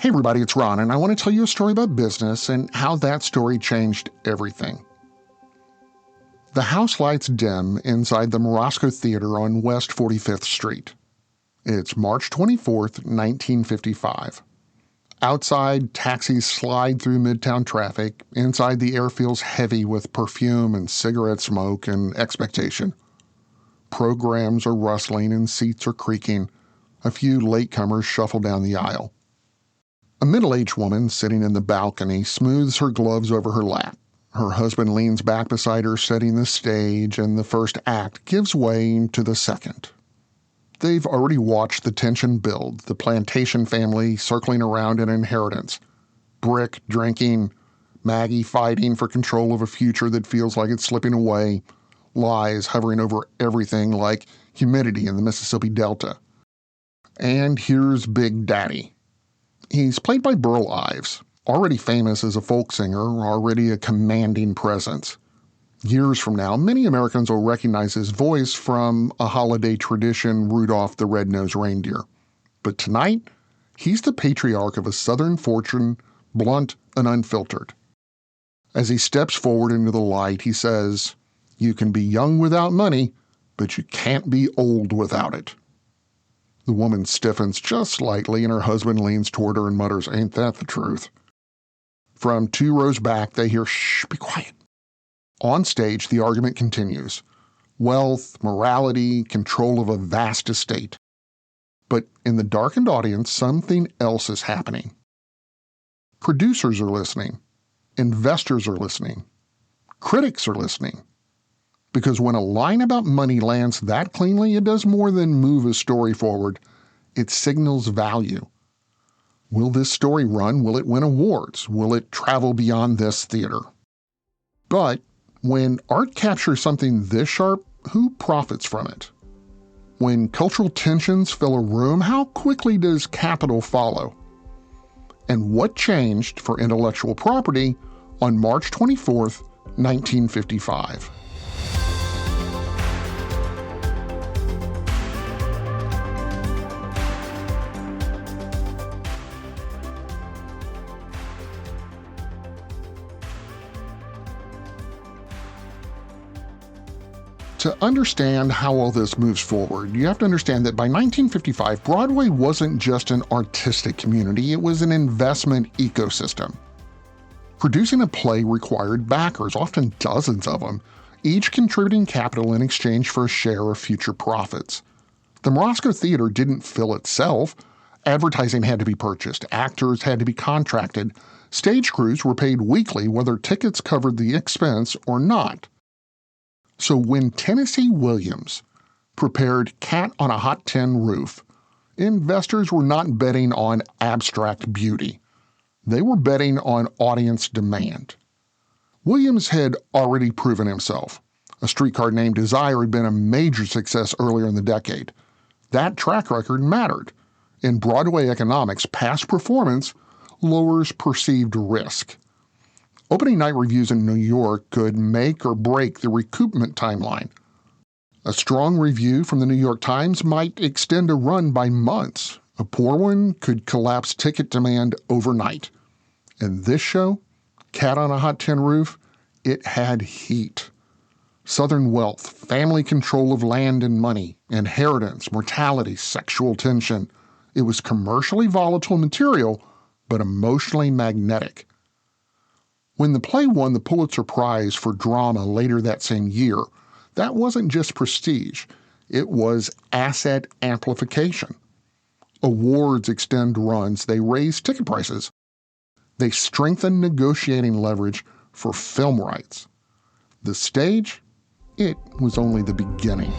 Hey everybody, it's Ron, and I want to tell you a story about business and how that story changed everything. The house lights dim inside the Morosco Theater on West 45th Street. It's March 24th, 1955. Outside, taxis slide through midtown traffic. Inside, the air feels heavy with perfume and cigarette smoke and expectation. Programs are rustling and seats are creaking. A few latecomers shuffle down the aisle. A middle-aged woman sitting in the balcony smooths her gloves over her lap. Her husband leans back beside her, setting the stage, and the first act gives way to the second. They've already watched the tension build, the plantation family circling around an inheritance, Brick drinking, Maggie fighting for control of a future that feels like it's slipping away, lies hovering over everything like humidity in the Mississippi Delta. And here's Big Daddy. He's played by Burl Ives, already famous as a folk singer, already a commanding presence. Years from now, many Americans will recognize his voice from a holiday tradition, Rudolph the Red-Nosed Reindeer. But tonight, he's the patriarch of a Southern fortune, blunt and unfiltered. As he steps forward into the light, he says, "You can be young without money, but you can't be old without it." The woman stiffens just slightly, and her husband leans toward her and mutters, "Ain't that the truth?" From 2 rows back, they hear, "Shh, be quiet." On stage, the argument continues. Wealth, morality, control of a vast estate. But in the darkened audience, something else is happening. Producers are listening. Investors are listening. Critics are listening. Because when a line about money lands that cleanly, it does more than move a story forward. It signals value. Will this story run? Will it win awards? Will it travel beyond this theater? But when art captures something this sharp, who profits from it? When cultural tensions fill a room, how quickly does capital follow? And what changed for intellectual property on March 24th, 1955? To understand how all this moves forward, you have to understand that by 1955, Broadway wasn't just an artistic community, it was an investment ecosystem. Producing a play required backers, often dozens of them, each contributing capital in exchange for a share of future profits. The Morosco Theater didn't fill itself. Advertising had to be purchased, actors had to be contracted, stage crews were paid weekly whether tickets covered the expense or not. So when Tennessee Williams prepared Cat on a Hot Tin Roof, investors were not betting on abstract beauty. They were betting on audience demand. Williams had already proven himself. A Streetcar Named Desire had been a major success earlier in the decade. That track record mattered. In Broadway economics, past performance lowers perceived risk. Opening night reviews in New York could make or break the recoupment timeline. A strong review from the New York Times might extend a run by months. A poor one could collapse ticket demand overnight. And this show, Cat on a Hot Tin Roof, it had heat. Southern wealth, family control of land and money, inheritance, mortality, sexual tension. It was commercially volatile material, but emotionally magnetic. When the play won the Pulitzer Prize for Drama later that same year, that wasn't just prestige, it was asset amplification. Awards extend runs, they raise ticket prices. They strengthen negotiating leverage for film rights. The stage, it was only the beginning.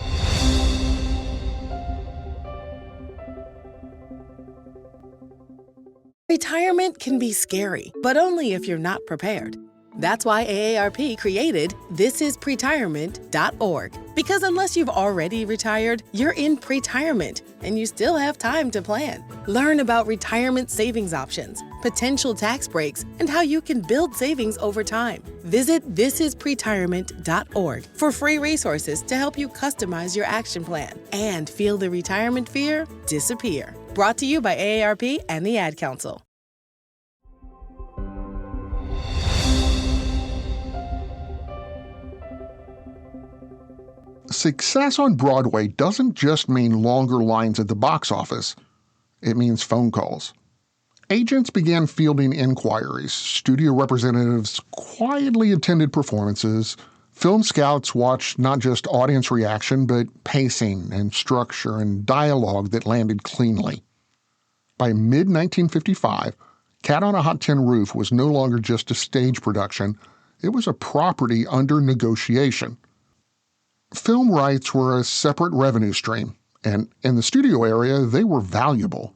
Retirement can be scary, but only if you're not prepared. That's why AARP created thisispretirement.org. Because unless you've already retired, you're in pretirement, and you still have time to plan. Learn about retirement savings options, potential tax breaks, and how you can build savings over time. Visit thisispretirement.org for free resources to help you customize your action plan and feel the retirement fear disappear. Brought to you by AARP and the Ad Council. Success on Broadway doesn't just mean longer lines at the box office. It means phone calls. Agents began fielding inquiries. Studio representatives quietly attended performances. Film scouts watched not just audience reaction, but pacing and structure and dialogue that landed cleanly. By mid-1955, Cat on a Hot Tin Roof was no longer just a stage production. It was a property under negotiation. Film rights were a separate revenue stream, and in the studio area, they were valuable.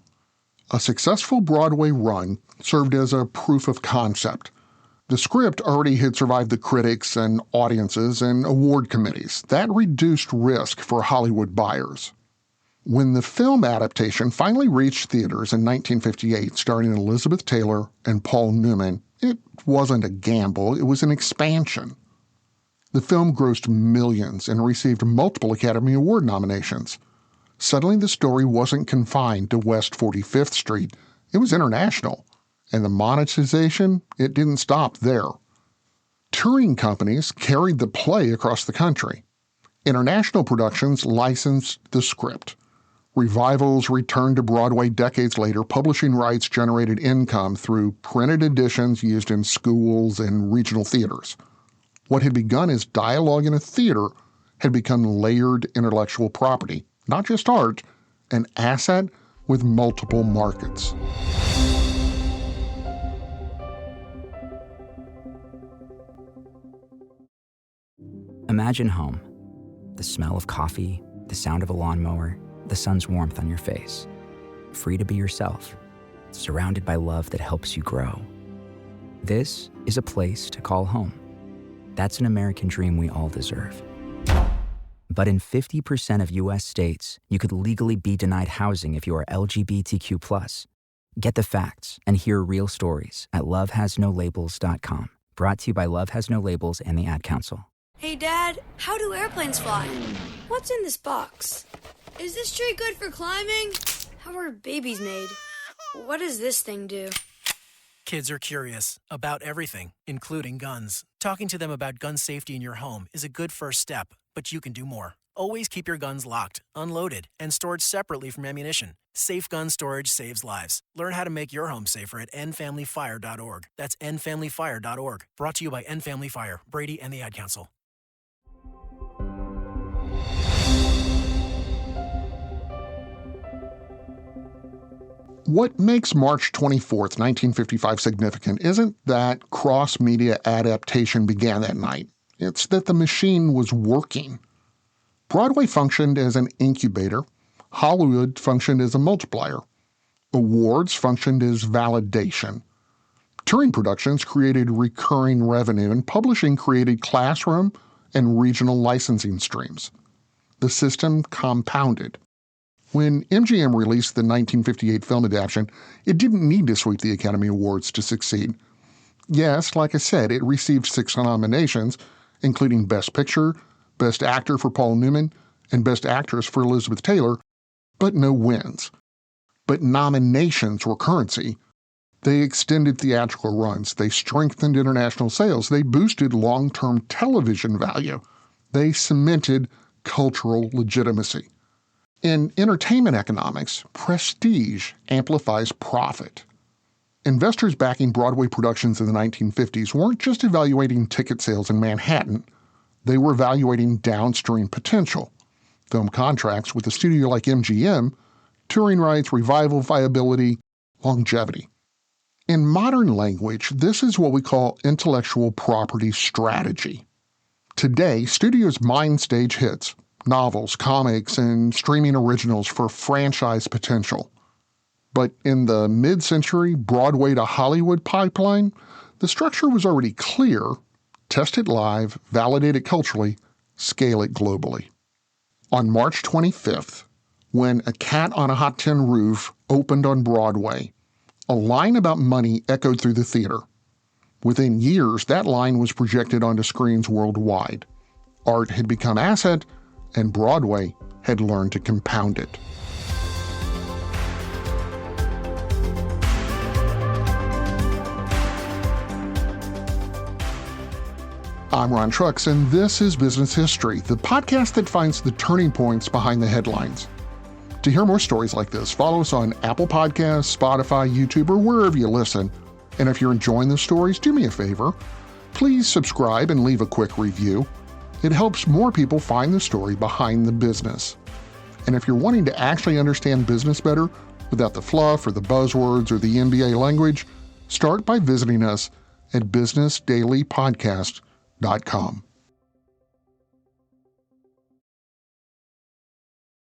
A successful Broadway run served as a proof of concept. The script already had survived the critics and audiences and award committees. That reduced risk for Hollywood buyers. When the film adaptation finally reached theaters in 1958, starring Elizabeth Taylor and Paul Newman, it wasn't a gamble, it was an expansion. The film grossed millions and received multiple Academy Award nominations. Suddenly the story wasn't confined to West 45th Street, it was international. And the monetization, it didn't stop there. Touring companies carried the play across the country. International productions licensed the script. Revivals returned to Broadway decades later. Publishing rights generated income through printed editions used in schools and regional theaters. What had begun as dialogue in a theater had become layered intellectual property, not just art, an asset with multiple markets. Imagine home. The smell of coffee, the sound of a lawnmower, the sun's warmth on your face. Free to be yourself, surrounded by love that helps you grow. This is a place to call home. That's an American dream we all deserve. But in 50% of U.S. states, you could legally be denied housing if you are LGBTQ+. Get the facts and hear real stories at lovehasnolabels.com. Brought to you by Love Has No Labels and the Ad Council. Hey, Dad, how do airplanes fly? What's in this box? Is this tree good for climbing? How are babies made? What does this thing do? Kids are curious about everything, including guns. Talking to them about gun safety in your home is a good first step, but you can do more. Always keep your guns locked, unloaded, and stored separately from ammunition. Safe gun storage saves lives. Learn how to make your home safer at endfamilyfire.org. That's endfamilyfire.org. Brought to you by End Family Fire, Brady, and the Ad Council. What makes March 24th, 1955 significant isn't that cross-media adaptation began that night. It's that the machine was working. Broadway functioned as an incubator. Hollywood functioned as a multiplier. Awards functioned as validation. Touring productions created recurring revenue, and publishing created classroom and regional licensing streams. The system compounded. When MGM released the 1958 film adaptation, it didn't need to sweep the Academy Awards to succeed. Yes, like I said, it received 6 nominations, including Best Picture, Best Actor for Paul Newman, and Best Actress for Elizabeth Taylor, but no wins. But nominations were currency. They extended theatrical runs. They strengthened international sales. They boosted long-term television value. They cemented cultural legitimacy. In entertainment economics, prestige amplifies profit. Investors backing Broadway productions in the 1950s weren't just evaluating ticket sales in Manhattan. They were evaluating downstream potential. Film contracts with a studio like MGM, touring rights, revival viability, longevity. In modern language, this is what we call intellectual property strategy. Today, studios mine stage hits, novels, comics, and streaming originals for franchise potential. But in the mid-century Broadway to Hollywood pipeline, the structure was already clear: test it live, validate it culturally, scale it globally. On March 25th, when A Cat on a Hot Tin Roof opened on Broadway, a line about money echoed through the theater. Within years, that line was projected onto screens worldwide. Art had become asset, and Broadway had learned to compound it. I'm Ron Trucks, and this is Business History, the podcast that finds the turning points behind the headlines. To hear more stories like this, follow us on Apple Podcasts, Spotify, YouTube, or wherever you listen. And if you're enjoying the stories, do me a favor. Please subscribe and leave a quick review. It helps more people find the story behind the business. And if you're wanting to actually understand business better, without the fluff or the buzzwords or the MBA language, start by visiting us at businessdailypodcast.com.